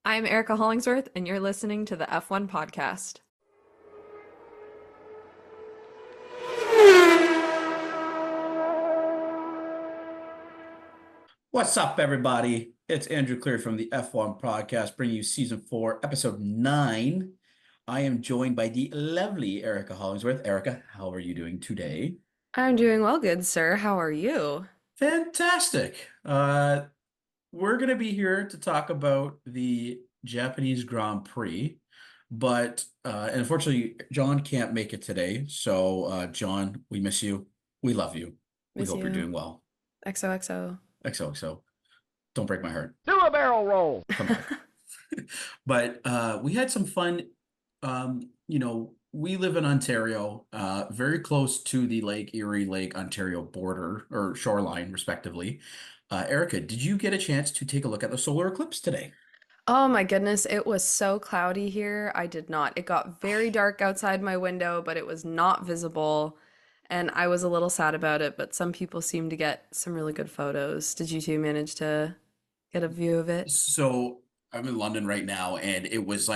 I'm Erica Hollingsworth, and you're listening to the F1 podcast. What's up, everybody? It's Andrew Clear from the F1 podcast, bringing you season 4, episode 9. I am joined by the lovely Erica Hollingsworth. Erica, how are you doing today? I'm doing well, good sir. How are you? Fantastic. We're going to be here to talk about the Japanese Grand Prix, but unfortunately, John can't make it today. So, John, we miss you. We love you. We Miss hope you're you. doing well. XOXO. XOXO. Don't break my heart. Do a barrel roll. Come back. But we had some fun. We live in Ontario, very close to the Lake Erie, Lake Ontario border or shoreline, respectively. Erica, did you get a chance to take a look at the solar eclipse today? Oh my goodness, it was so cloudy here. I did not. It got very dark outside my window, but it was not visible. And I was a little sad about it, but some people seem to get some really good photos. Did you two manage to get a view of it? So I'm in London right now, and it was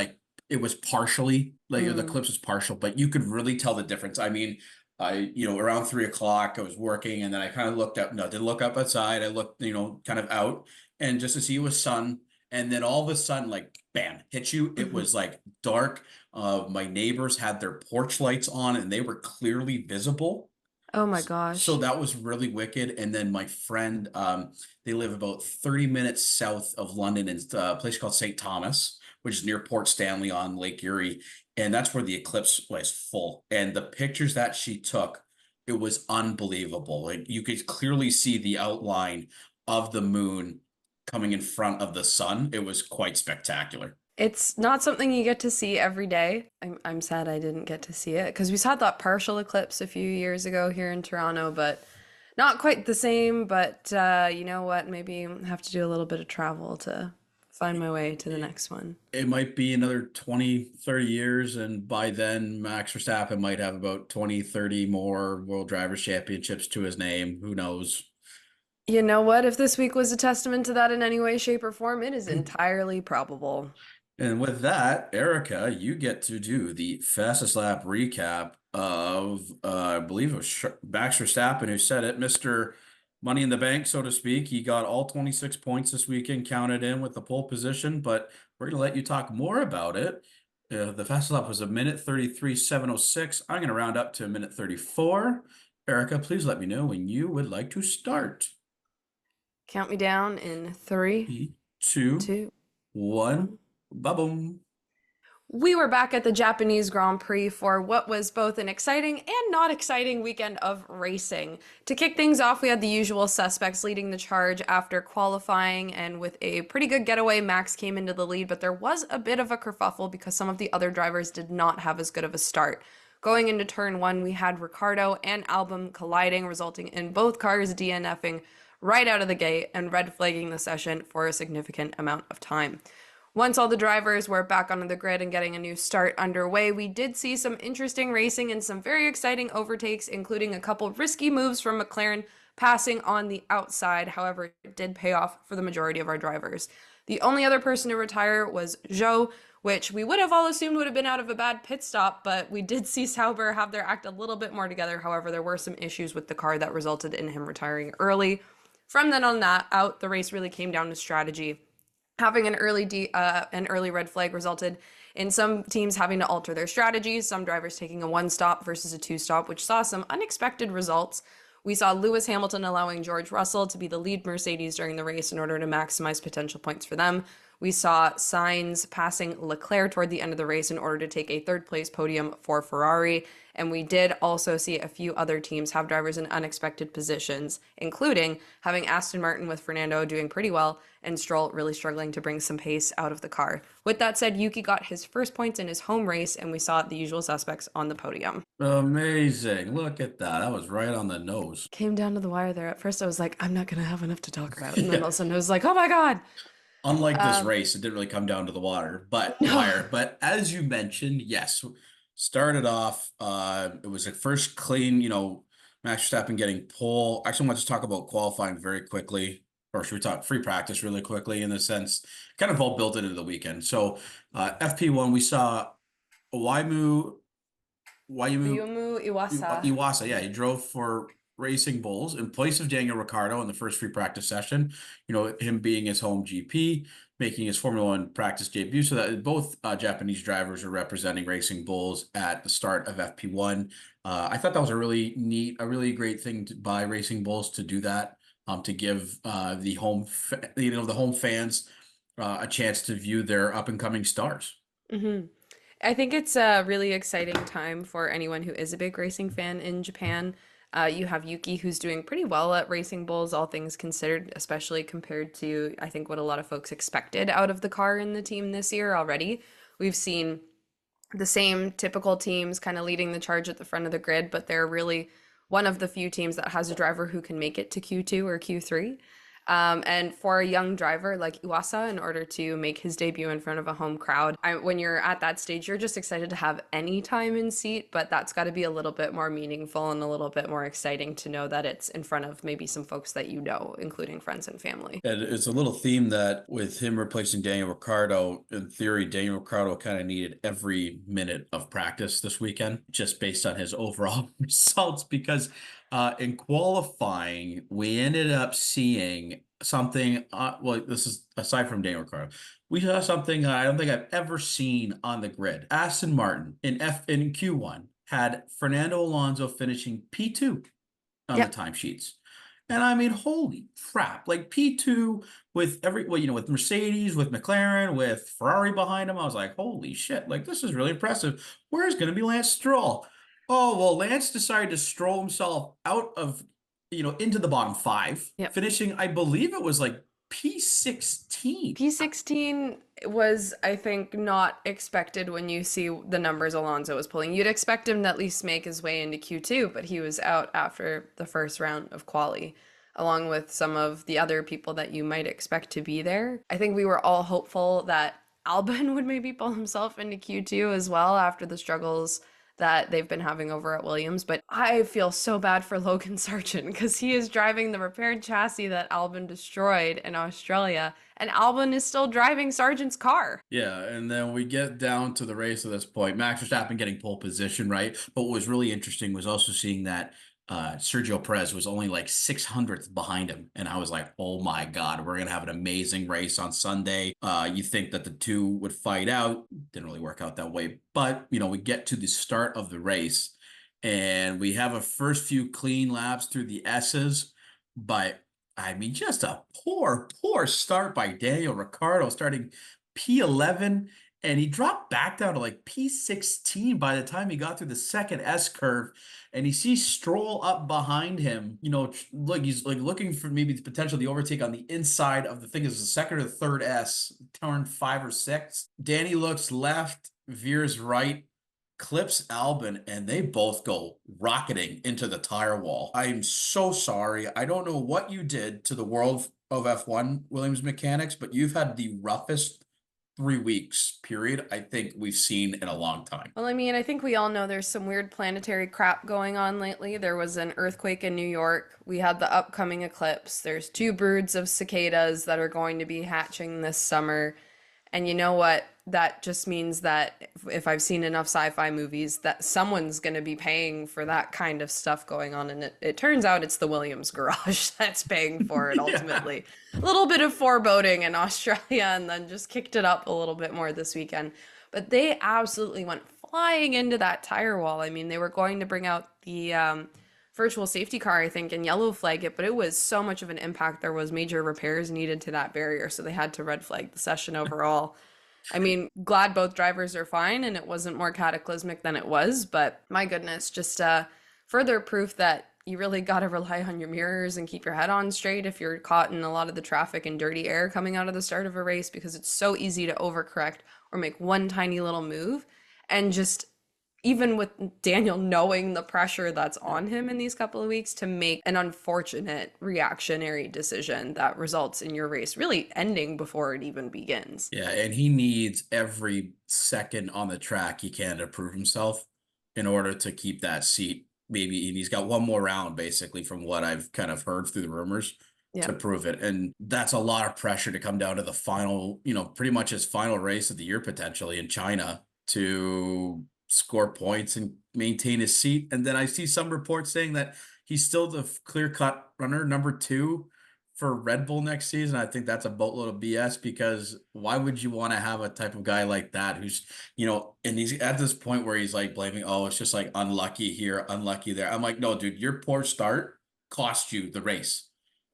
partially like the Mm. eclipse was partial, but you could really tell the difference. I mean, around 3 o'clock, I was working, and then I kind of looked up. No, I didn't look up outside. I looked, kind of out, and just to see it was sun, and then all of a sudden, like bam, hit you. It Mhm. was like dark. My neighbors had their porch lights on, and they were clearly visible. Oh my So gosh. that was really wicked. And then my friend, they live about 30 minutes south of London in a place called St. Thomas, which is near Port Stanley on Lake Erie. And that's where the eclipse was full. And the pictures that she took, it was unbelievable. Like you could clearly see the outline of the moon coming in front of the sun. It was quite spectacular. It's not something you get to see every day. I'm sad I didn't get to see it because we saw that partial eclipse a few years ago here in Toronto, but not quite the same. But you know what? Maybe I have to do a little bit of travel to find my way to the next one. It might be another 20, 30 years, and by then Max Verstappen might have about 20, 30 more World Drivers' Championships to his name. Who knows? You know what? If this week was a testament to that in any way, shape, or form, it is entirely probable. And with that, Erica, you get to do the fastest lap recap of, I believe it was Max Verstappen who said it, Mr. Money in the Bank, so to speak. He got all 26 points this weekend, counted in with the pole position, but we're going to let you talk more about it. The fastest lap was a minute 33.706. I'm going to round up to a minute 34. Erica, please let me know when you would like to start. Count me down in three, 2, two, 1, one. ba-boom. We were back at the Japanese Grand Prix for what was both an exciting and not exciting weekend of racing. To kick things off, we had the usual suspects leading the charge after qualifying, and with a pretty good getaway, Max came into the lead, but there was a bit of a kerfuffle because some of the other drivers did not have as good of a start. Going into turn one, we had Ricardo and Albon colliding, resulting in both cars DNFing right out of the gate and red flagging the session for a significant amount of time. Once all the drivers were back onto the grid and getting a new start underway, we did see some interesting racing and some very exciting overtakes, including a couple risky moves from McLaren passing on the outside. However, it did pay off for the majority of our drivers. The only other person to retire was Zhou, which we would have all assumed would have been out of a bad pit stop, but we did see Sauber have their act a little bit more together. However, there were some issues with the car that resulted in him retiring early. From then on out, the race really came down to strategy. Having an early red flag resulted in some teams having to alter their strategies, some drivers taking a one stop versus a two stop, which saw some unexpected results. We saw Lewis Hamilton allowing George Russell to be the lead Mercedes during the race in order to maximize potential points for them. We saw Sainz passing Leclerc toward the end of the race in order to take a third place podium for Ferrari. And we did also see a few other teams have drivers in unexpected positions, including having Aston Martin with Fernando doing pretty well and Stroll really struggling to bring some pace out of the car. With that said, Yuki got his first points in his home race, and we saw the usual suspects on the podium. Amazing. Look at that. That was right on the nose. Came down to the wire there. At first, I was like, I'm not going to have enough to talk about. And then Yeah. all of a sudden, I was like, oh my God. Unlike this Um, race, it didn't really come down to the no. wire. But as you mentioned, yes, started off, it was a first clean, Max Verstappen getting pole. Actually, I want to talk about qualifying very quickly. or should we talk free practice really quickly in the sense, kind of all built into the weekend. So FP1, we saw Waimu, Waimu Ayumu Iwasa. Iwasa, yeah, he drove for Racing Bulls in place of Daniel Ricciardo in the first free practice session. Him being his home GP, making his Formula One practice debut, so that both Japanese drivers are representing Racing Bulls at the start of FP1. I thought that was a really neat, a really great thing by Racing Bulls to do that, to give the home fans a chance to view their up and coming stars. Hmm. I think it's a really exciting time for anyone who is a big racing fan in Japan. You have Yuki, who's doing pretty well at Racing Bulls, all things considered, especially compared to, I think, what a lot of folks expected out of the car in the team this year already. We've seen the same typical teams kind of leading the charge at the front of the grid, but they're really one of the few teams that has a driver who can make it to Q2 or Q3. And for a young driver like Iwasa, in order to make his debut in front of a home crowd, when you're at that stage, you're just excited to have any time in seat, but that's got to be a little bit more meaningful and a little bit more exciting to know that it's in front of maybe some folks that you know, including friends and family. And it's a little theme that with him replacing Daniel Ricciardo, in theory, Daniel Ricciardo kind of needed every minute of practice this weekend, just based on his overall results. Because in qualifying, we ended up seeing something. Well, this is aside from Daniel Ricciardo, we saw something I don't think I've ever seen on the grid. Aston Martin in Q1 had Fernando Alonso finishing P2 on the Yep. timesheets. And I mean, holy crap. Like P2 with with Mercedes, with McLaren, with Ferrari behind him. I was like, holy shit, like this is really impressive. Where's going to be Lance Stroll? Oh, well, Lance decided to stroll himself out of, into the bottom five, Yep. finishing, I believe it was like P16. P16 was, I think, not expected when you see the numbers Alonso was pulling. You'd expect him to at least make his way into Q2, but he was out after the first round of quali, along with some of the other people that you might expect to be there. I think we were all hopeful that Albon would maybe pull himself into Q2 as well after the struggles that they've been having over at Williams. But I feel so bad for Logan Sargent because he is driving the repaired chassis that Albon destroyed in Australia, and Albon is still driving Sargent's car. Yeah, and then we get down to the race at this point. Max Verstappen getting pole position, right? But what was really interesting was also seeing that Sergio Perez was only like 600th behind him. And I was like, oh my God, we're going to have an amazing race on Sunday. You think that the two would fight out. Didn't really work out that way. But, we get to the start of the race and we have a first few clean laps through the S's. But I mean, just a poor start by Daniel Ricciardo, starting P11, and he dropped back down to like P16 by the time he got through the second S curve. And he sees Stroll up behind him. Look, he's like looking for maybe the potential the overtake on the inside of the thing is the second or third S, turn 5 or 6. Danny looks left, veers right, clips Albon, and they both go rocketing into the tire wall. I'm so sorry. I don't know what you did to the world of F1 Williams mechanics, but you've had the roughest 3 weeks period I think we've seen in a long time. Well, I mean, I think we all know there's some weird planetary crap going on lately. There was an earthquake in New York. We had the upcoming eclipse. There's two broods of cicadas that are going to be hatching this summer. And you know what? That just means that if I've seen enough sci-fi movies, that someone's going to be paying for that kind of stuff going on. And it turns out it's the Williams garage that's paying for it ultimately. A little bit of foreboding in Australia and then just kicked it up a little bit more this weekend. But they absolutely went flying into that tire wall. I mean, they were going to bring out the virtual safety car, I think, and yellow flag it, but it was so much of an impact. There was major repairs needed to that barrier, so they had to red flag the session overall. I mean, glad both drivers are fine and it wasn't more cataclysmic than it was, but my goodness, just further proof that you really got to rely on your mirrors and keep your head on straight if you're caught in a lot of the traffic and dirty air coming out of the start of a race, because it's so easy to overcorrect or make one tiny little move. And just even with Daniel knowing the pressure that's on him in these couple of weeks, to make an unfortunate reactionary decision that results in your race really ending before it even begins. Yeah, and he needs every second on the track he can to prove himself in order to keep that seat. Maybe he's got one more round, basically, from what I've kind of heard through the rumors. Yeah. to prove it. And that's a lot of pressure to come down to the final, pretty much his final race of the year potentially in China to score points and maintain his seat. And then I see some reports saying that he's still the clear-cut runner, number 2 for Red Bull next season. I think that's a boatload of BS because why would you want to have a type of guy like that who's, and he's at this point where he's like blaming, oh, it's just like unlucky here, unlucky there. I'm like, no, dude, your poor start cost you the race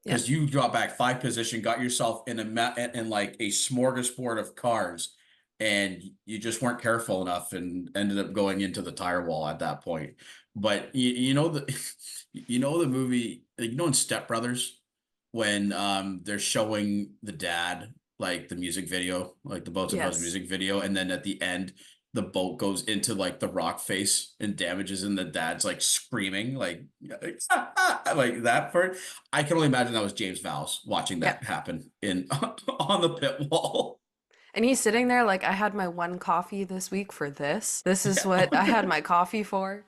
Yeah. because you dropped back 5 position, got yourself in in like a smorgasbord of cars, and you just weren't careful enough and ended up going into the tire wall at that point. But the movie, in Step Brothers when they're showing the dad like the music video, like the Boats and Bros Yes. music video, and then at the end the boat goes into like the rock face and damages, and the dad's like screaming like that part. I can only imagine that was James Vowles watching Yeah. that happen in on the pit wall. And he's sitting there like, I had my one coffee this week for this. This is what I had my coffee for.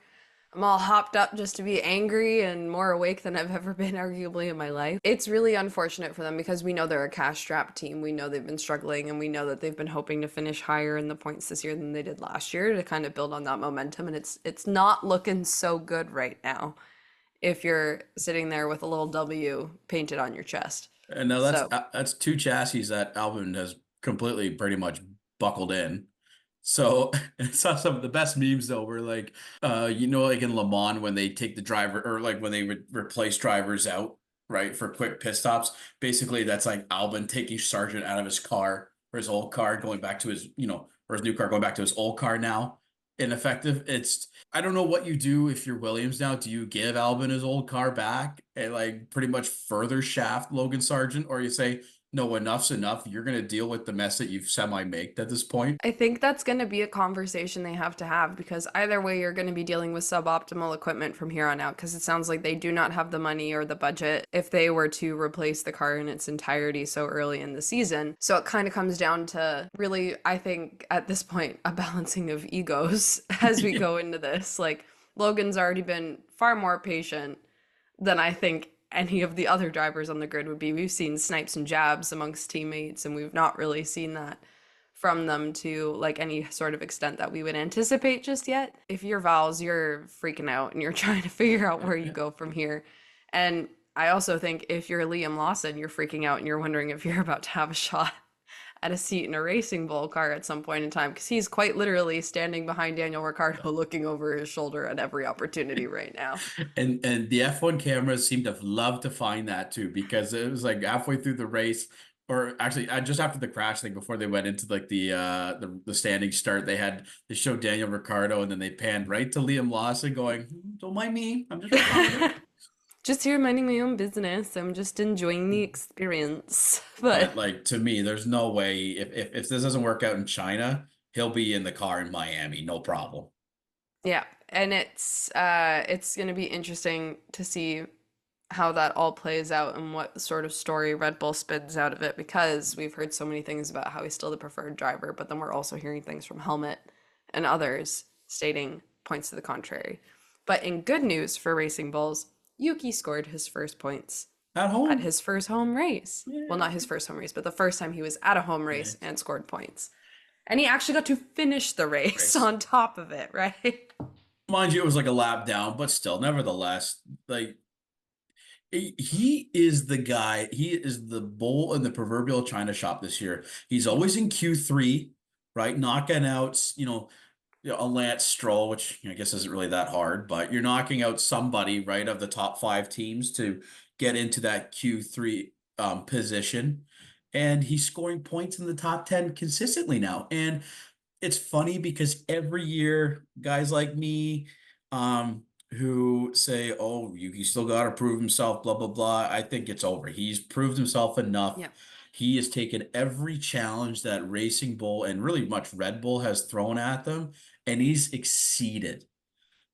I'm all hopped up just to be angry and more awake than I've ever been, arguably, in my life. It's really unfortunate for them because we know they're a cash-strapped team. We know they've been struggling, and we know that they've been hoping to finish higher in the points this year than they did last year to kind of build on that momentum. And it's not looking so good right now if you're sitting there with a little W painted on your chest. And now So, that's 2 chassis that Albon has completely pretty much buckled in. So I saw some of the best memes though, were like, like in Le Mans when they take the driver or like when they replace drivers out, right, for quick pit stops. Basically, that's like Albon taking Sargent out of his car or his old car, going back to his, or his new car, going back to his old car now. Ineffective. I don't know what you do if you're Williams now. Do you give Albon his old car back and like pretty much further shaft Logan Sargent, or you say, no, enough's enough. You're going to deal with the mess that you've semi-made at this point? I think that's going to be a conversation they have to have because either way, you're going to be dealing with suboptimal equipment from here on out because it sounds like they do not have the money or the budget if they were to replace the car in its entirety so early in the season. So it kind of comes down to really, I think at this point, a balancing of egos as we go into this. Like Logan's already been far more patient than I think any of the other drivers on the grid would be. We've seen snipes and jabs amongst teammates, and we've not really seen that from them to like any sort of extent that we would anticipate just yet. If you're Vowles, you're freaking out and you're trying to figure out where you go from here. And I also think if you're Liam Lawson, you're freaking out and you're wondering if you're about to have a shot at a seat in a Racing Bull car at some point in time because he's quite literally standing behind Daniel Ricciardo looking over his shoulder at every opportunity right now. And the F1 cameras seem to love to find that too, because it was like halfway through the race, or actually just after the crash thing, before they went into like the standing start, they showed Daniel Ricciardo, and then they panned right to Liam Lawson going, "Don't mind me, I'm just recording." Just here minding my own business. I'm just enjoying the experience. But But like to me, there's no way if this doesn't work out in China, he'll be in the car in Miami, no problem. yeah, and it's going to be interesting to see how that all plays out and what sort of story Red Bull spins out of it because we've heard so many things about how he's still the preferred driver, but then we're also hearing things from Helmut and others stating points to the contrary. But in good news for Racing Bulls, Yuki scored his first points At at home. his first home race. Well, not Yeah. his first home race, but the first time he was at a home race Right. and scored points. And he actually got to finish the race Race. on top of it, right? Mind you, it was like a lap down, but still, nevertheless, like he is the guy. He is the bull in the proverbial china shop this year. He's always in Q3, right? Knocking out, a Lance Stroll, which I guess isn't really that hard, but you're knocking out somebody, right, of the top 5 teams to get into that Q3 position. And he's scoring points in the top 10 consistently now. And it's funny because every year, guys like me, who say, "Oh, you still got to prove himself," blah blah blah. I think it's over. He's proved himself enough. Yeah. He has taken every challenge that Racing Bull and really much Red Bull has thrown at them, and he's exceeded.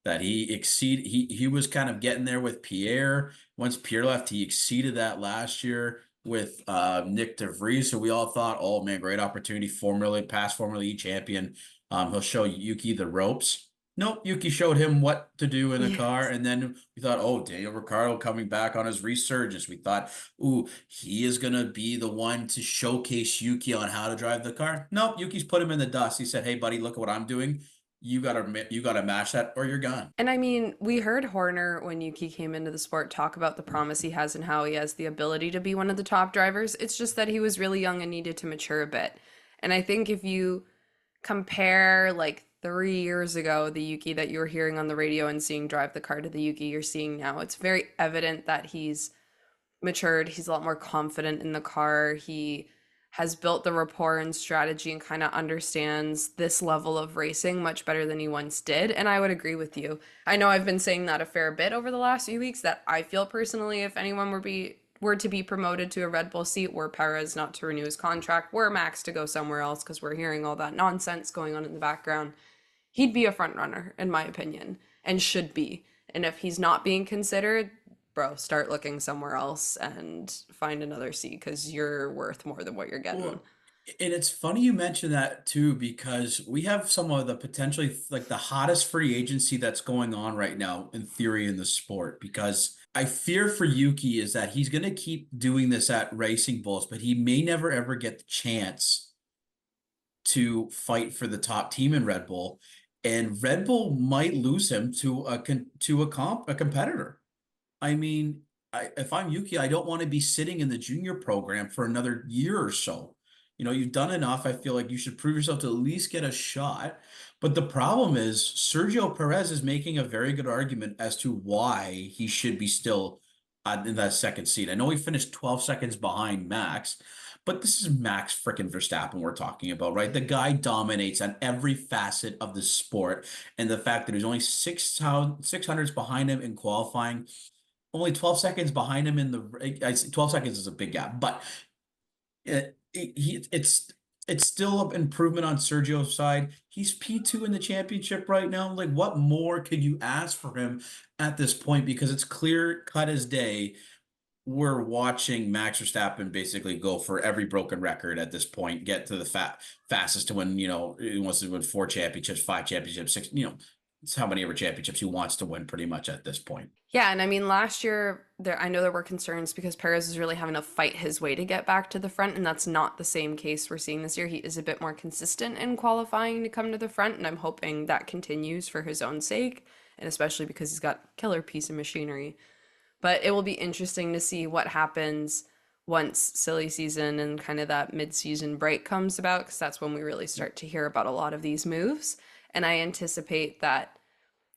He was kind of getting there with Pierre. Once Pierre left, he exceeded that last year with Nick DeVries. So we all thought, oh man, great opportunity, past Formula E champion. He'll show Yuki the ropes. Nope, Yuki showed him what to do in the car, Yes. and then we thought, oh, Daniel Ricciardo coming back on his resurgence. We thought, ooh, he is gonna be the one to showcase Yuki on how to drive the car. Nope, Yuki's put him in the dust. He said, hey, buddy, look at what I'm doing. You gotta match that or you're gone. And I mean, we heard Horner when Yuki came into the sport talk about the promise he has and how he has the ability to be one of the top drivers. It's just that he was really young and needed to mature a bit. And I think if you compare like 3 years ago, the Yuki that you were hearing on the radio and seeing drive the car to the Yuki you're seeing now, it's very evident that he's matured. He's a lot more confident in the car. He has built the rapport and strategy and kind of understands this level of racing much better than he once did. And I would agree with you. I know I've been saying that a fair bit over the last few weeks that I feel personally if anyone were to be promoted to a Red Bull seat, were Perez not to renew his contract, were Max to go somewhere else because we're hearing all that nonsense going on in the background, he'd be a front runner in my opinion and should be. And if he's not being considered, bro, start looking somewhere else and find another seat because you're worth more than what you're getting. Well, and it's funny you mentioned that too, because we have some of the potentially like the hottest free agency that's going on right now in theory in the sport. Because I fear for Yuki is that he's going to keep doing this at Racing Bulls, but he may never ever get the chance to fight for the top team in Red Bull, and Red Bull might lose him to a competitor. I mean, if I'm Yuki, I don't want to be sitting in the junior program for another year or so. You've done enough. I feel like you should prove yourself to at least get a shot. But the problem is Sergio Perez is making a very good argument as to why he should be still in that second seat. I know he finished 12 seconds behind Max, but this is Max freaking Verstappen we're talking about, right? The guy dominates on every facet of the sport. And the fact that he's only 600s behind him in qualifying, only 12 seconds behind him in the 12 seconds is a big gap, but it's still an improvement on Sergio's side. He's P2 in the championship right now. Like, what more could you ask for him at this point? Because it's clear cut as day. We're watching Max Verstappen basically go for every broken record at this point, get to the fastest to win, he wants to win 4 championships, 5 championships, six, it's how many ever championships he wants to win pretty much at this point. Yeah, and I mean last year I know there were concerns because Perez is really having to fight his way to get back to the front, and that's not the same case we're seeing this year. He is a bit more consistent in qualifying to come to the front, and I'm hoping that continues for his own sake, and especially because he's got killer piece of machinery. But it will be interesting to see what happens once silly season and kind of that mid-season break comes about, because that's when we really start to hear about a lot of these moves. And I anticipate that,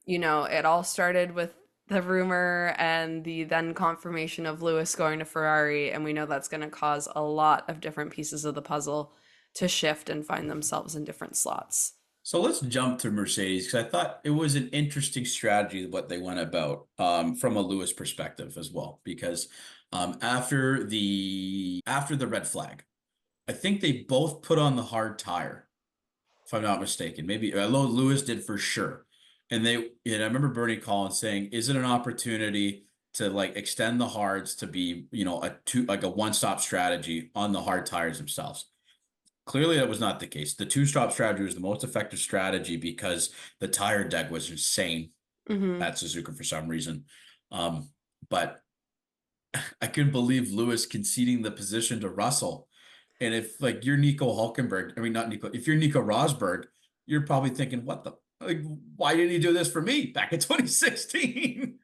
it all started with the rumor and the then confirmation of Lewis going to Ferrari, and we know that's going to cause a lot of different pieces of the puzzle to shift and find themselves in different slots. So let's jump to Mercedes because I thought it was an interesting strategy what they went about from a Lewis perspective as well. Because after the red flag, I think they both put on the hard tire, if I'm not mistaken. Maybe although Lewis did for sure. And I remember Bernie Collins saying, "Is it an opportunity to like extend the hards to be a one-stop strategy on the hard tires themselves?" Clearly, that was not the case. The two-stop strategy was the most effective strategy because the tire deck was insane Hmm. at Suzuka for some reason. But I couldn't believe Lewis conceding the position to Russell. And if like you're Nico Hulkenberg, I mean not Nico, if you're Nico Rosberg, you're probably thinking, "What the like? Why didn't he do this for me back in 2016?"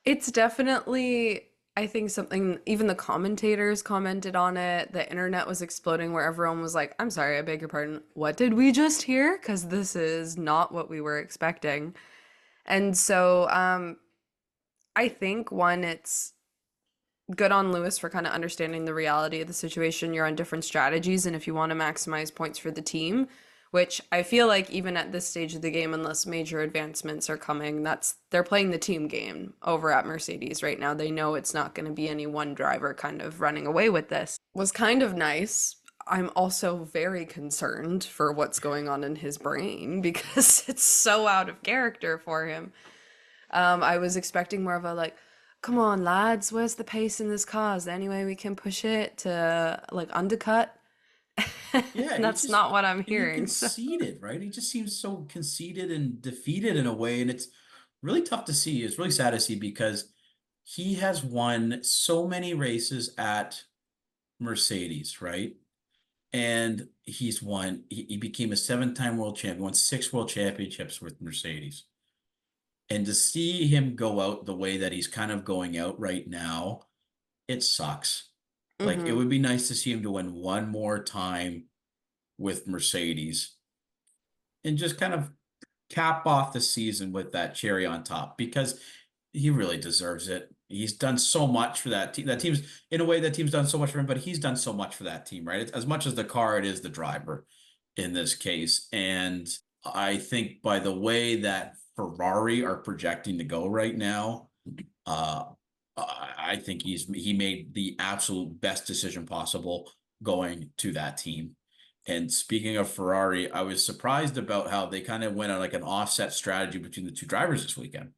It's definitely, I think, something even the commentators commented on it. The internet was exploding where everyone was like, I'm sorry, I beg your pardon. What did we just hear? Because this is not what we were expecting. And so I think one, it's good on Lewis for kind of understanding the reality of the situation. You're on different strategies, and if you want to maximize points for the team, which I feel like even at this stage of the game, unless major advancements are coming, they're playing the team game over at Mercedes right now. They know it's not going to be any one driver kind of running away with this. Was kind of nice. I'm also very concerned for what's going on in his brain because it's so out of character for him. I was expecting more of a like, come on, lads, where's the pace in this car? Is there any way we can push it to like undercut? Yeah, he That's just not what I'm being hearing. So, conceited, right? He just seems so conceited and defeated in a way, and it's really tough to see. It's really sad to see because he has won so many races at Mercedes, right? And he became a seven-time world champion, won six world championships with Mercedes. And to see him go out the way that he's kind of going out right now, it sucks. Like it mhm. would be nice to see him to win one more time with Mercedes and just kind of cap off the season with that cherry on top because he really deserves it. He's done so much for that team. That team's in a way that team's done so much for him, but he's done so much for that team, right? It's, as much as the car, it is the driver in this case. And I think by the way that Ferrari are projecting to go right now, uh, I think he made the absolute best decision possible going to that team. And speaking of Ferrari, I was surprised about how they kind of went on like an offset strategy between the two drivers this weekend.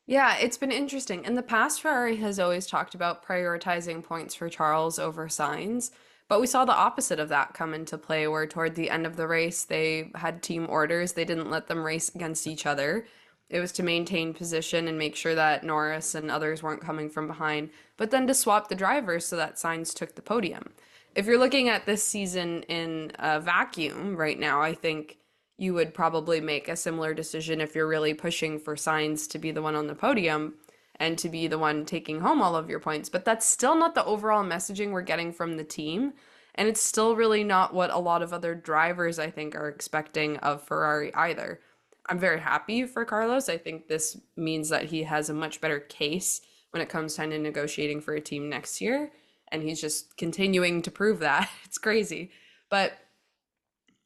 Yeah, it's been interesting. In the past, Ferrari has always talked about prioritizing points for Charles over Sainz, but we saw the opposite of that come into play, where toward the end of the race, they had team orders. They didn't let them race against each other. It was to maintain position and make sure that Norris and others weren't coming from behind, but then to swap the drivers so that Sainz took the podium. If you're looking at this season in a vacuum right now, I think you would probably make a similar decision if you're really pushing for Sainz to be the one on the podium and to be the one taking home all of your points. But that's still not the overall messaging we're getting from the team. And it's still really not what a lot of other drivers, I think, are expecting of Ferrari either. I'm very happy for Carlos. I think this means that he has a much better case when it comes time to negotiating for a team next year. And he's just continuing to prove that. It's crazy. But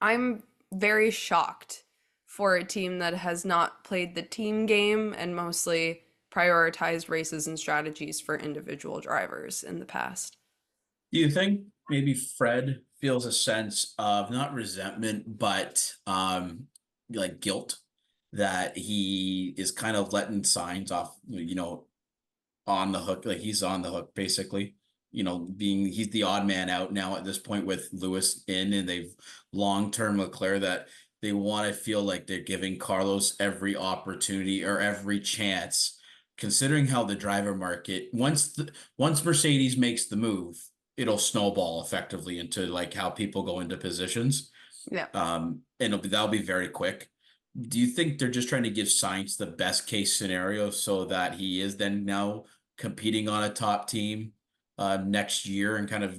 I'm very shocked for a team that has not played the team game and mostly prioritized races and strategies for individual drivers in the past. Do you think maybe Fred feels a sense of not resentment, but like guilt that he is kind of letting signs off, on the hook, like he's on the hook basically. Being he's the odd man out now at this point with Lewis in, and they've long-term Leclerc that they want to feel like they're giving Carlos every opportunity or every chance, considering how the driver market once Mercedes makes the move, it'll snowball effectively into like how people go into positions. Yeah. And that'll be very quick. Do you think they're just trying to give Sainz the best case scenario so that he is then now competing on a top team next year and kind of,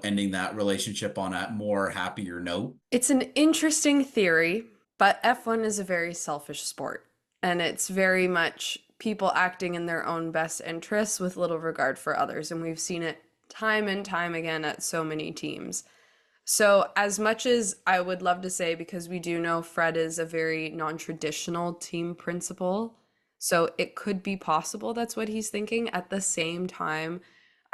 ending that relationship on a more happier note? It's an interesting theory, but F1 is a very selfish sport, and it's very much people acting in their own best interests with little regard for others, and we've seen it time and time again at so many teams. So, as much as I would love to say, because we do know Fred is a very non-traditional team principal, so it could be possible that's what he's thinking. At the same time,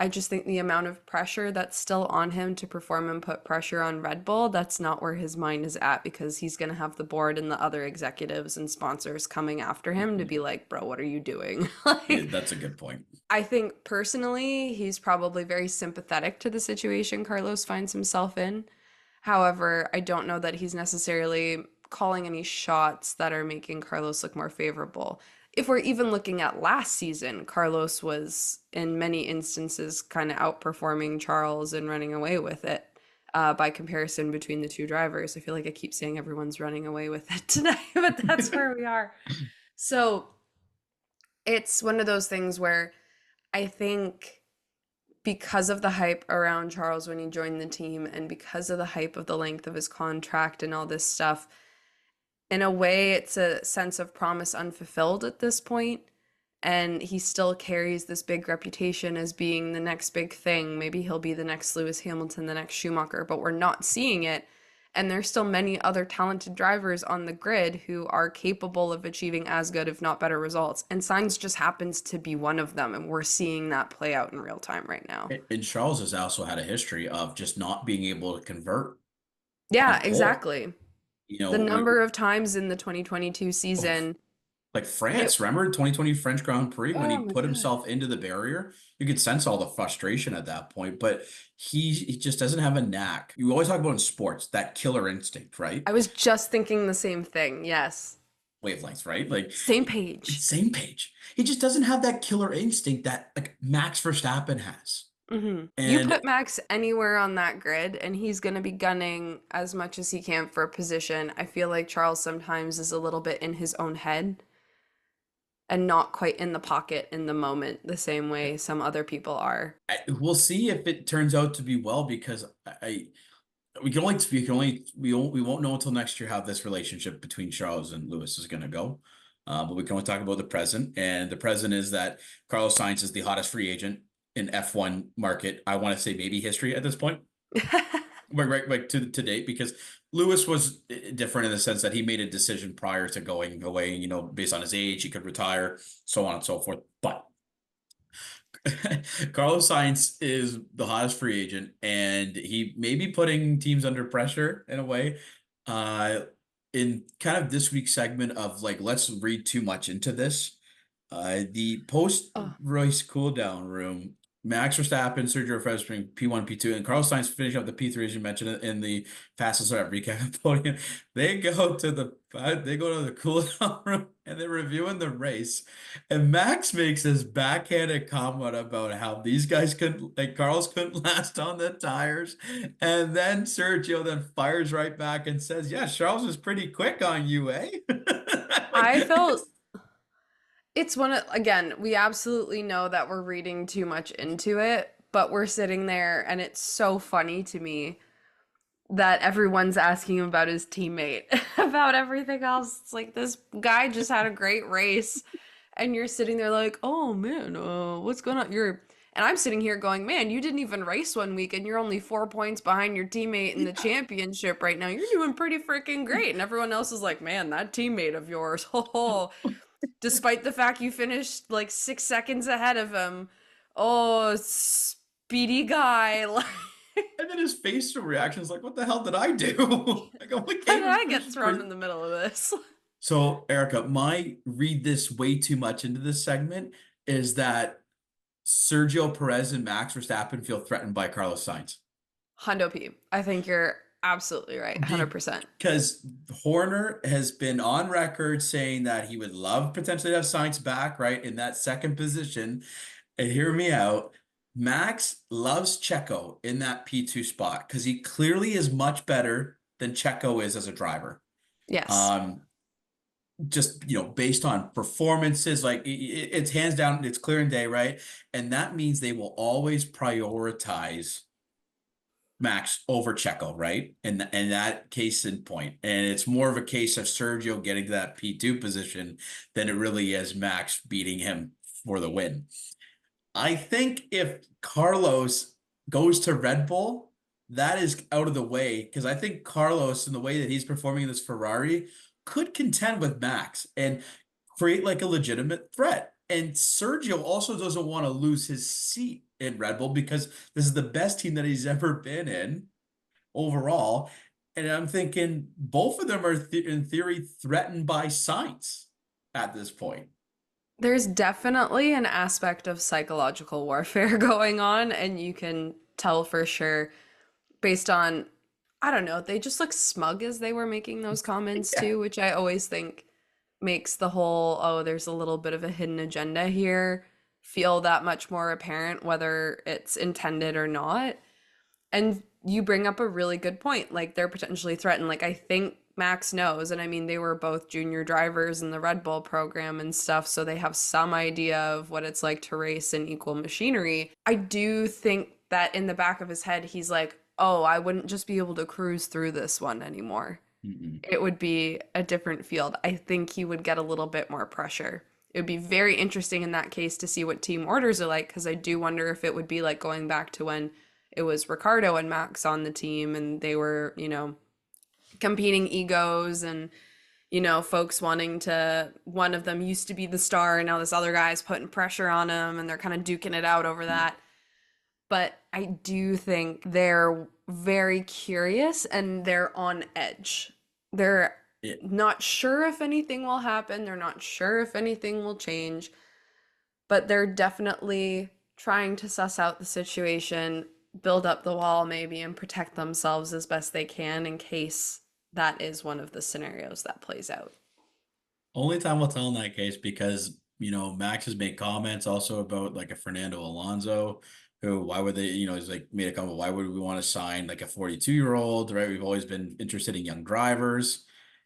I just think the amount of pressure that's still on him to perform and put pressure on Red Bull, that's not where his mind is at because he's going to have the board and the other executives and sponsors coming after him to be like, bro, what are you doing? Yeah, Like, that's a good point. I think personally, he's probably very sympathetic to the situation Carlos finds himself in. However, I don't know that he's necessarily calling any shots that are making Carlos look more favorable. If we're even looking at last season, Carlos was in many instances kind of outperforming Charles and running away with it by comparison between the two drivers. I feel like I keep saying everyone's running away with it tonight, but that's where we are. So it's one of those things where I think because of the hype around Charles when he joined the team and because of the hype of the length of his contract and all this stuff, in a way, it's a sense of promise unfulfilled at this point, and he still carries this big reputation as being the next big thing. Maybe he'll be the next Lewis Hamilton, the next Schumacher, but we're not seeing it. And there's still many other talented drivers on the grid who are capable of achieving as good, if not better, results. And Sainz just happens to be one of them, and we're seeing that play out in real time right now. And Charles has also had a history of just not being able to convert on Yeah, pole. exactly. You The know, we, number of times in the 2022 oh, season Like It, France, remember 2020 French Grand Prix when oh he my put God. himself into the barrier? You could sense all the frustration at that point, but he just doesn't have a knack. You always talk about in sports, that killer instinct, right? I was just thinking the same thing. Yes. Wavelengths, right? Like Same page. same page. He just doesn't have that killer instinct that like Max Verstappen has. You And put Max anywhere on that grid, and he's going to be gunning as much as he can for a position. I feel like Charles sometimes is a little bit in his own head and not quite in the pocket in the moment, the same way some other people are. we'll see if it turns out to be well because we won't know until next year how this relationship between Charles and Lewis is going to go. But we can only talk about the present, and the present is that Carlos Sainz is the hottest free agent in F1 market. I want to say maybe history at this point, right, to date, because Lewis was different in the sense that he made a decision prior to going away. Based on his age, he could retire, so on and so forth. But Carlos Sainz is the hottest free agent, and he may be putting teams under pressure in a way. Uh, in kind of this week's segment of like, let's read too much into this. The post Oh, race cool down room. Max Verstappen, Sergio Perez being P1, P2, and Carlos Sainz finishing up the P3 as you mentioned it in the fastest lap recap podium. They go to the cool down room and they're reviewing the race. And Max makes this backhanded comment about how these guys couldn't, like Carlos couldn't last on the tires. And then Sergio then fires right back and says, yeah, Charles was pretty quick on you, eh? Like, I felt it's one of, again, we absolutely know that we're reading too much into it, but we're sitting there and it's so funny to me that everyone's asking him about his teammate, about everything else. It's like this guy just had a great race, and you're sitting there like, oh man, what's going on? And I'm sitting here going, man, you didn't even race one week, and you're only 4 points behind your teammate in the yeah. championship right now. You're doing pretty freaking great, and everyone else is like, man, that teammate of yours, oh, despite the fact you finished like 6 seconds ahead of him, oh, speedy guy, like. And then his facial reaction is like, what the hell did I do? Like, I'm like, How hey, did it was I get thrown pretty. in the middle of this? So, Erica, my read this way too much into this segment is that Sergio Perez and Max Verstappen feel threatened by Carlos Sainz. Hundo P. I think you're absolutely right. 100%. Because Horner has been on record saying that he would love potentially to have Sainz back, right, in that second position. And hear me out. Max loves Checo in that P2 spot because he clearly is much better than Checo is as a driver. Yes. Um, just based on performances, like it's hands down, it's clear and day, right? And that means they will always prioritize Max over Checo, right? And that case in point. And it's more of a case of Sergio getting to that P2 position than it really is Max beating him for the win. I think if Carlos goes to Red Bull, that is out of the way because I think Carlos, in the way that he's performing in this Ferrari, could contend with Max and create like a legitimate threat. And Sergio also doesn't want to lose his seat in Red Bull because this is the best team that he's ever been in overall. And I'm thinking both of them are in theory threatened by Sainz at this point. There's definitely an aspect of psychological warfare going on, and you can tell for sure based on, I don't know, they just look smug as they were making those comments Yeah. too, which I always think makes the whole, oh, there's a little bit of a hidden agenda here, feel that much more apparent, whether it's intended or not. And you bring up a really good point. Like they're potentially threatened. Like I think Max knows, and I mean they were both junior drivers in the Red Bull program and stuff, so they have some idea of what it's like to race in equal machinery. I do think that in the back of his head he's like, "Oh, I wouldn't just be able to cruise through this one anymore. Mm-mm. It would be a different field." I think he would get a little bit more pressure. It would be very interesting in that case to see what team orders are like, because I do wonder if it would be like going back to when it was Ricardo and Max on the team and they were, competing egos and, folks wanting to, one of them used to be the star and now this other guy's putting pressure on him and they're kind of duking it out over that. But I do think they're very curious and they're on edge. They're It, Not sure if anything will happen. They're not sure if anything will change, but they're definitely trying to suss out the situation, build up the wall maybe, and protect themselves as best they can in case that is one of the scenarios that plays out. Only time will tell in that case because, Max has made comments also about like a Fernando Alonso, who, why would they, he's like made a comment, why would we want to sign like a 42-year-old, right? We've always been interested in young drivers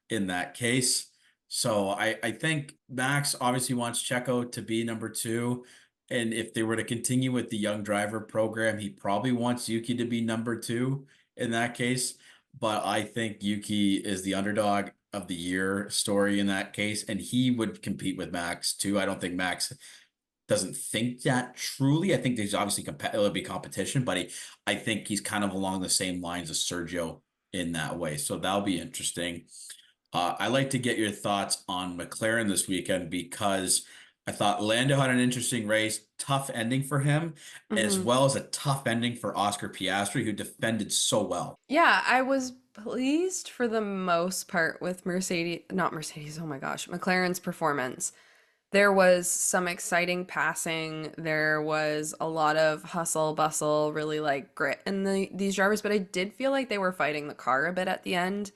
in that case. So I think Max obviously wants Checo to be number two. And if they were to continue with the young driver program, he probably wants Yuki to be number two in that case. But I think Yuki is the underdog of the year story in that case, and he would compete with Max too. I don't think Max doesn't think that truly. I think there's obviously it'll be competition, but I think he's kind of along the same lines as Sergio in that way. So that'll be interesting. I like to get your thoughts on McLaren this weekend because I thought Lando had an interesting race, tough ending for him, as Hmm. well as a tough ending for Oscar Piastri, who defended so well. Yeah, I was pleased for the most part with not Mercedes, oh my gosh, McLaren's performance. There was some exciting passing. There was a lot of hustle, bustle, really like grit in these drivers, but I did feel like they were fighting the car a bit at the end.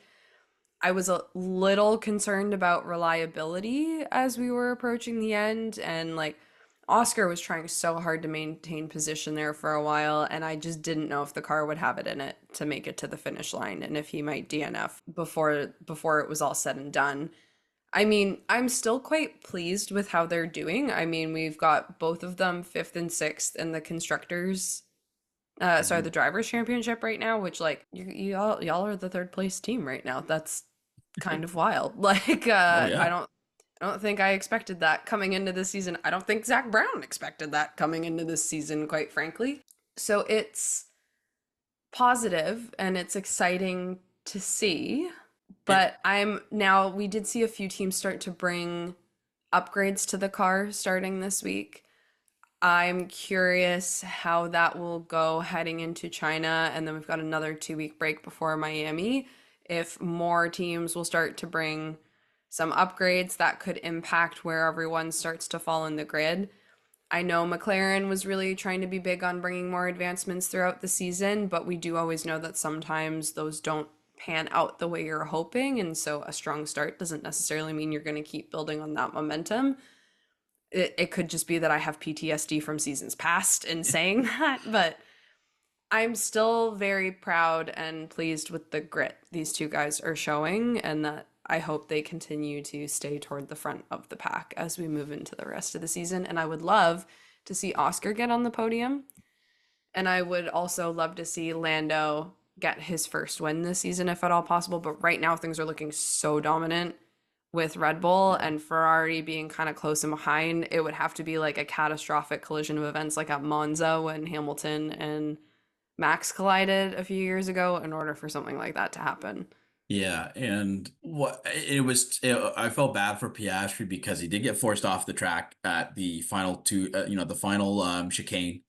I was a little concerned about reliability as we were approaching the end, and like Oscar was trying so hard to maintain position there for a while, and I just didn't know if the car would have it in it to make it to the finish line and if he might DNF before it was all said and done. I mean, I'm still quite pleased with how they're doing. I mean, we've got both of them fifth and sixth in the constructors sorry, the Mhm. drivers championship right now, which like y'all are the third place team right now. That's kind of wild. Like Oh I yeah. don't think I expected that coming into this season. I don't think Zach Brown expected that coming into this season, quite frankly. So it's positive and it's exciting to see. It, But we did see a few teams start to bring upgrades to the car starting this week. I'm curious how that will go heading into China, and then we've got another 2 week break before Miami. If more teams will start to bring some upgrades that could impact where everyone starts to fall in the grid. I know McLaren was really trying to be big on bringing more advancements throughout the season, but we do always know that sometimes those don't pan out the way you're hoping, and so a strong start doesn't necessarily mean you're going to keep building on that momentum. It could just be that I have PTSD from seasons past in saying that, but I'm still very proud and pleased with the grit these two guys are showing, and that I hope they continue to stay toward the front of the pack as we move into the rest of the season. And I would love to see Oscar get on the podium, and I would also love to see Lando get his first win this season if at all possible. But right now, things are looking so dominant with Red Bull yeah. and Ferrari being kind of close and behind. It would have to be like a catastrophic collision of events like at Monza when Hamilton and Max collided a few years ago in order for something like that to happen. Yeah, and I felt bad for Piastri because he did get forced off the track at the final two, the final chicane.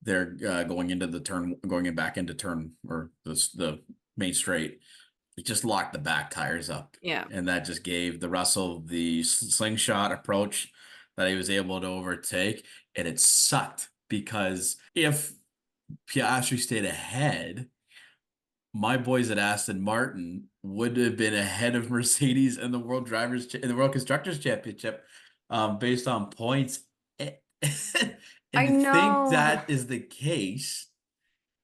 They're going into the turn, going in back into turn or the main straight. It just locked the back tires up, Yeah. and that just gave the Russell the slingshot approach that he was able to overtake, and it sucked because if Piastri stayed ahead, my boys at Aston Martin would have been ahead of Mercedes in the in the World Constructors Championship, based on points. And I to think know. that is the case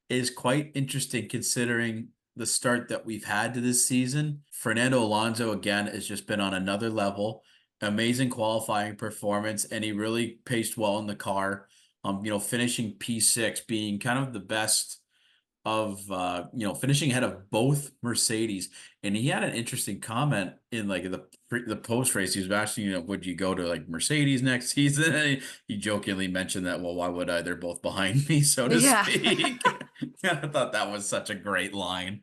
is quite interesting considering the start that we've had to this season. Fernando Alonso again has just been on another level. Amazing qualifying performance, and he really paced well in the car. Finishing P6, being kind of the best of finishing ahead of both Mercedes. And he had an interesting comment in like the post race. He was asking, would you go to like Mercedes next season? And he jokingly mentioned that, well, why would I? They're both behind me, so to Yeah. speak. I thought that was such a great line.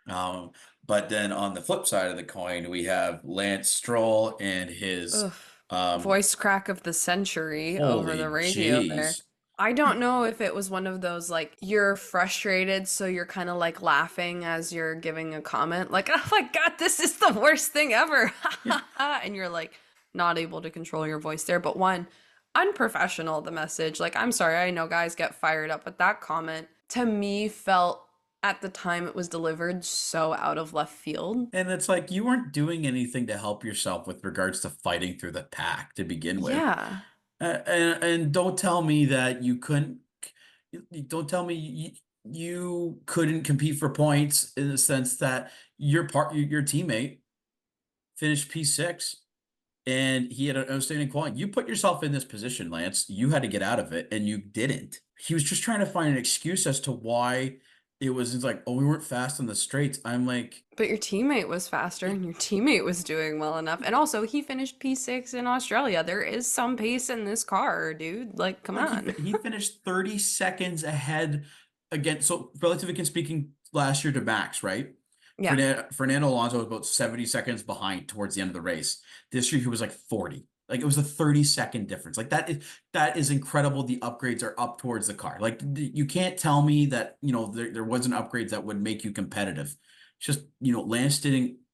Um, but then on the flip side of the coin, we have Lance Stroll and his Ugh. um Voice crack of the century over the holy radio there. jeez. I don't know if it was one of those like you're frustrated, so you're kind of like laughing as you're giving a comment, like, oh my God, this is the worst thing ever. Yeah. And you're like not able to control your voice there. But one, unprofessional, the message. Like, I'm sorry, I know guys get fired up, but that comment to me felt at the time it was delivered so out of left field. And it's like you weren't doing anything to help yourself with regards to fighting through the pack to begin with. Yeah. And don't tell me that you couldn't, don't tell me you couldn't compete for points in the sense that your teammate finished P6 and he had an outstanding quality. You put yourself in this position, Lance. You had to get out of it, and you didn't. He was just trying to find an excuse as to why it's like, oh, we weren't fast on the straights. I'm like, But your teammate was faster and your teammate was doing well enough. And also, he finished P6 in Australia. There is some pace in this car, dude. Like, come like on. he finished 30 seconds ahead again. So relatively speaking, last year to Max, right? Yeah, Fernando Alonso was about 70 seconds behind towards the end of the race. This year he was like 40. Like it was a 30-second difference. Like that is incredible. The upgrades are up towards the car. Like you can't tell me that, there wasn't upgrades that would make you competitive. It's just, Lance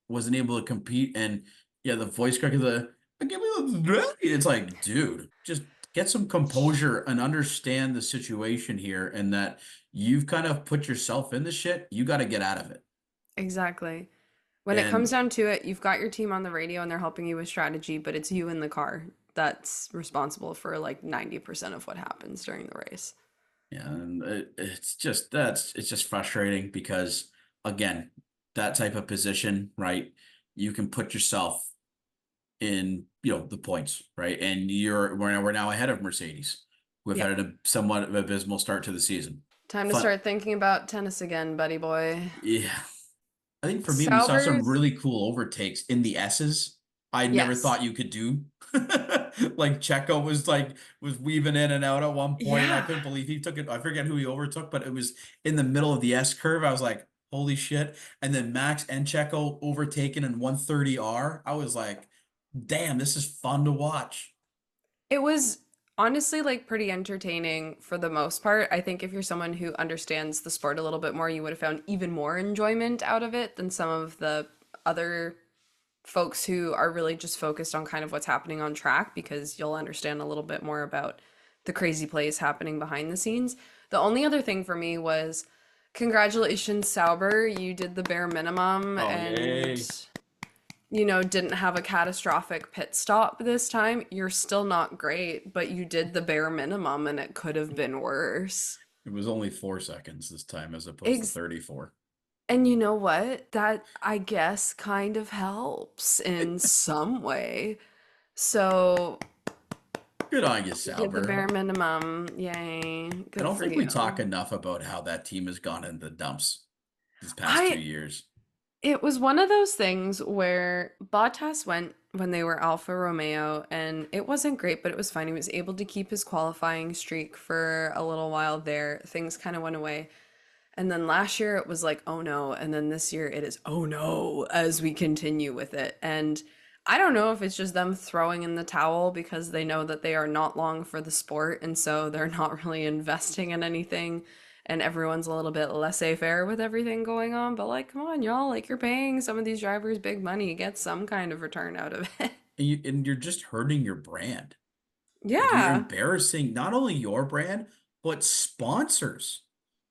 wasn't able to compete, and yeah, the voice crack of it's like, dude, just get some composure and understand the situation here, and that you've kind of put yourself in the shit. You got to get out of it. exactly. When it comes And down to it, you've got your team on the radio and they're helping you with strategy, but it's you in the car that's responsible for like 90% of what happens during the race. yeah, and it's just frustrating because, again, that type of position, right? You can put yourself in, the points, right? And we're now ahead of Mercedes, who have Yeah. had a somewhat abysmal start to the season. Time to Fun, start thinking about tennis again, buddy boy. yeah. I think for me, we saw some Saubers, really cool overtakes in the S's. I never yes. thought you could do. Like Checo was weaving in and out at one point, and I Yeah. couldn't believe he took it. I forget who he overtook, but it was in the middle of the S curve. I was like, holy shit. And then Max and Checo overtaken in 130R. I was like, damn, this is fun to watch. It was honestly like pretty entertaining for the most part. I think if you're someone who understands the sport a little bit more, you would have found even more enjoyment out of it than some of the other folks who are really just focused on kind of what's happening on track, because you'll understand a little bit more about the crazy plays happening behind the scenes. The only other thing for me was congratulations, Sauber. You did the bare minimum Oh, and yay. didn't have a catastrophic pit stop this time. You're still not great, but you did the bare minimum and it could have been worse. It was only 4 seconds this time as opposed to Ex- 34. and you know what? That I guess kind of helps in some way. So Good on you, you did the bare Sauber. minimum. Yay. I Good don't for think we you. talk enough about how that team has gone in the dumps these past two I years. It was one of those things where Bottas went when they were Alfa Romeo, and it wasn't great, but it was fine. He was able to keep his qualifying streak for a little while there. Things kind of went away. And then last year it was like, oh no. And then this year it is, oh no, as we continue with it. And I don't know if it's just them throwing in the towel because they know that they are not long for the sport. And so they're not really investing in anything. And everyone's a little bit laissez-faire with everything going on. But like, come on, y'all. Like, you're paying some of these drivers big money. Get some kind of return out of it. And you're just hurting your brand. Like you're Yeah. embarrassing not only your brand, but sponsors.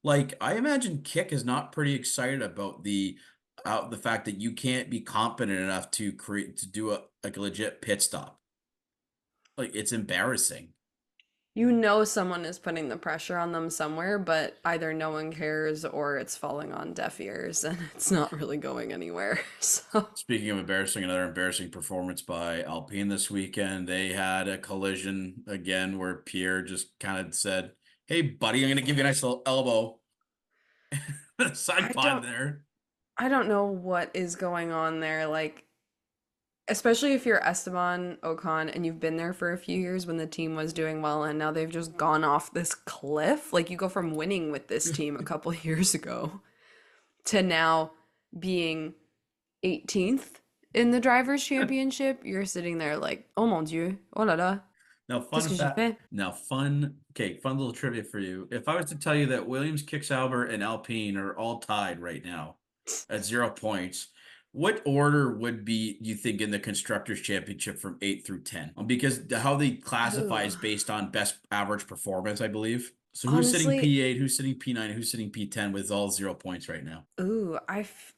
Like I imagine Kick is not pretty excited about the fact that you can't be competent enough to do a legit pit stop. Like it's embarrassing. You know someone is putting the pressure on them somewhere, but either no one cares or it's falling on deaf ears and it's not really going anywhere. So, Speaking of embarrassing, another embarrassing performance by Alpine this weekend. They had a collision again where Pierre just kind of said, "Hey, buddy, I'm going to give you a nice little elbow." Side I pod don't there. I don't know what is going on there. Like, especially if you're Esteban Ocon and you've been there for a few years when the team was doing well and now they've just gone off this cliff. Like, you go from winning with this team a couple years ago to now being 18th in the drivers championship. You're sitting there like, oh mon dieu, oh la la. Now, Just fun because you fact. fit. Now, fun. Okay, fun little trivia for you. If I was to tell you that Williams, Kick-Sauber, and Alpine are all tied right now at 0 points, what order would be you think in the constructors championship from 8 through 10? Because how they classify Ooh. is based on best average performance, I believe. So who's sitting Honestly, P8, who's sitting P9, who's sitting P10 with all 0 points right now?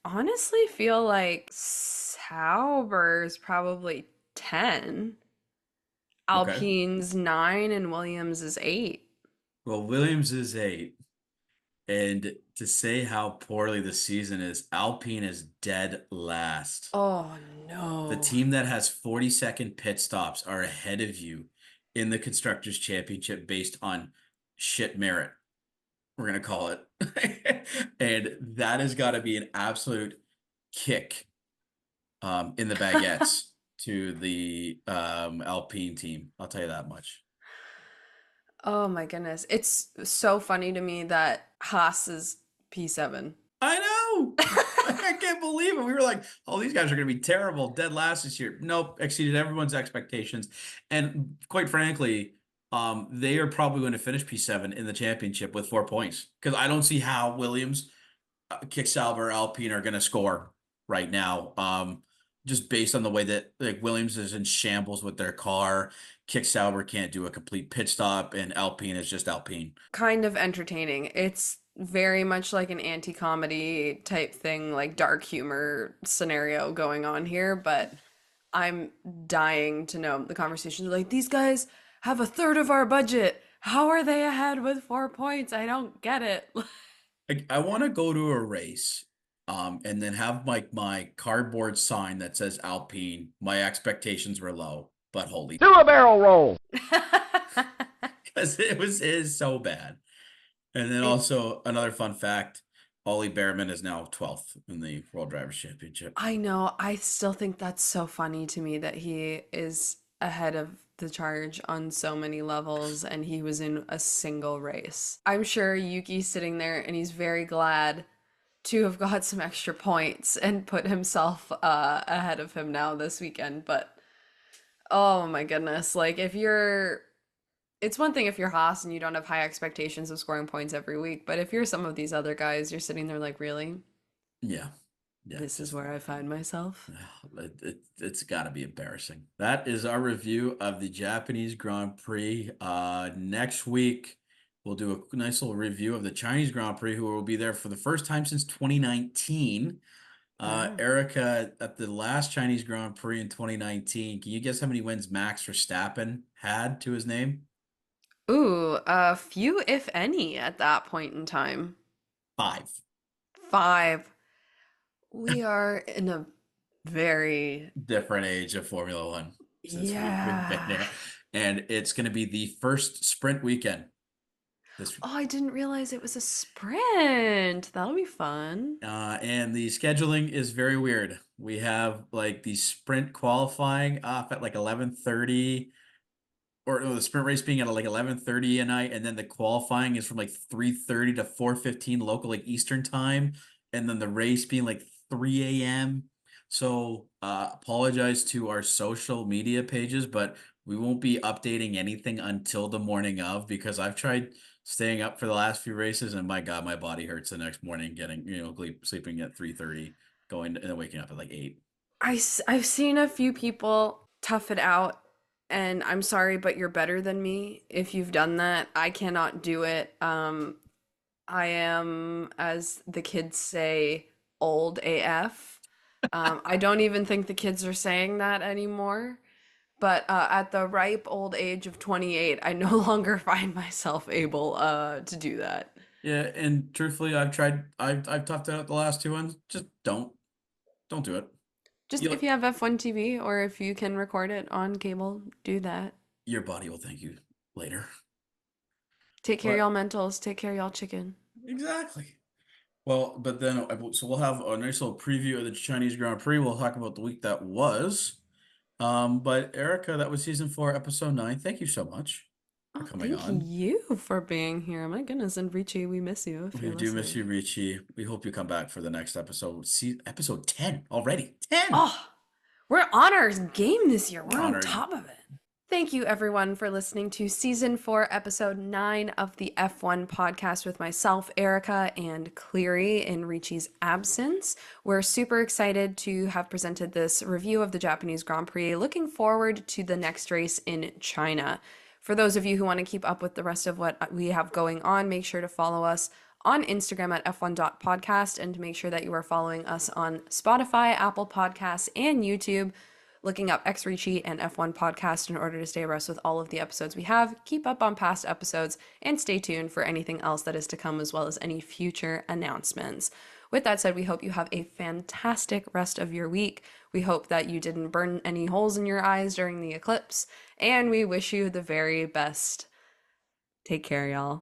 honestly feel like Sauber's probably 10. Okay. Alpine's 9 and Williams is 8. Well, Williams is 8. And to say how poorly the season is, Alpine is dead last. Oh The no. team that has 40-second pit stops are ahead of you in the Constructors' Championship based on shit merit, we're going to call it. And that has got to be an absolute kick in the baguettes to the Alpine team. I'll tell you that much. Oh my goodness. It's so funny to me that Haas is P7. I know. I can't believe it. We were like, oh, these guys are going to be terrible, dead last this year. Nope, exceeded everyone's expectations. And quite frankly, they are probably going to finish P7 in the championship with 4 points because I don't see how Williams, Kick-Sauber, Alpine are going to score right now. Just based on the way that like Williams is in shambles with their car, Kick-Sauber can't do a complete pit stop, and Alpine is just Alpine. Kind of entertaining. It's very much like an anti-comedy type thing, like dark humor scenario going on here, but I'm dying to know the conversations are like these guys have a third of our budget. How are they ahead with 4 points? I don't get it. I want to go to a race, and then have my cardboard sign that says Alpine. My expectations were low, but holy, Do a barrel roll. because it is so bad. And then It, also another fun fact: Ollie Behrman is now 12th in the World Drivers' Championship. I know. I still think that's so funny to me that he is ahead of the charge on so many levels and he was in a single race. I'm sure Yuki's sitting there and he's very glad to have got some extra points and put himself ahead of him now this weekend. But oh my goodness, like if you're it's one thing if you're Haas and you don't have high expectations of scoring points every week, but if you're some of these other guys, you're sitting there like, really? Yeah, yeah, This is just where I find myself. it's got to be embarrassing. That is our review of the Japanese Grand Prix. Next week we'll do a nice little review of the Chinese Grand Prix, who will be there for the first time since 2019. Wow. Erica, at the last Chinese Grand Prix in 2019, can you guess how many wins Max Verstappen had to his name? Ooh, a few, if any, at that point in time. 5. 5. We are in a very, Different age of Formula One since we've been yeah. there. And it's going to be the first sprint weekend this Oh, I didn't realize it was a sprint. That'll be fun. and the scheduling is very weird. We have like the sprint qualifying off at like 11:30, or no, the sprint race being at like 11:30 at night, and then the qualifying is from like 3:30 to 4:15 local like Eastern time, and then the race being like 3 a.m. So apologize to our social media pages, but we won't be updating anything until the morning of, because I've tried staying up for the last few races, and my God, my body hurts the next morning getting, sleeping at 3:30, going and then waking up at like 8. I've seen a few people tough it out, and I'm sorry, but you're better than me if you've done that. I cannot do it. I am, as the kids say, old AF. I don't even think the kids are saying that anymore. But at the ripe old age of 28, I no longer find myself able to do that. Yeah, and truthfully, I've toughed out the last two ones. Just don't do it. Just You if you have F1 TV or if you can record it on cable, do that. Your body will thank you later. Take care of But y'all mentals. Take care of y'all chicken. exactly. Well, but then so we'll have a nice little preview of the Chinese Grand Prix. We'll talk about the week that was. But Erica, that was season 4, episode 9. Thank you so much for Oh, coming thank on. you for being here. My goodness. And Richie, we miss you if We you're do miss listening. you, Richie. We hope you come back for the next episode. See, episode 10 already. 10 Oh, we're on our game this year. We're on on our top of it. Thank you, everyone, for listening to Season 4, Episode 9 of the F1 podcast with myself, Erica, and Cleary in Ricci's absence. We're super excited to have presented this review of the Japanese Grand Prix, looking forward to the next race in China. For those of you who want to keep up with the rest of what we have going on, make sure to follow us on Instagram at f1.podcast and make sure that you are following us on Spotify, Apple Podcasts, and YouTube, looking up X Ricci and F1 podcast in order to stay abreast with all of the episodes we have, keep up on past episodes, and stay tuned for anything else that is to come, as well as any future announcements. With that said, we hope you have a fantastic rest of your week. We hope that you didn't burn any holes in your eyes during the eclipse, and we wish you the very best. Take care, y'all.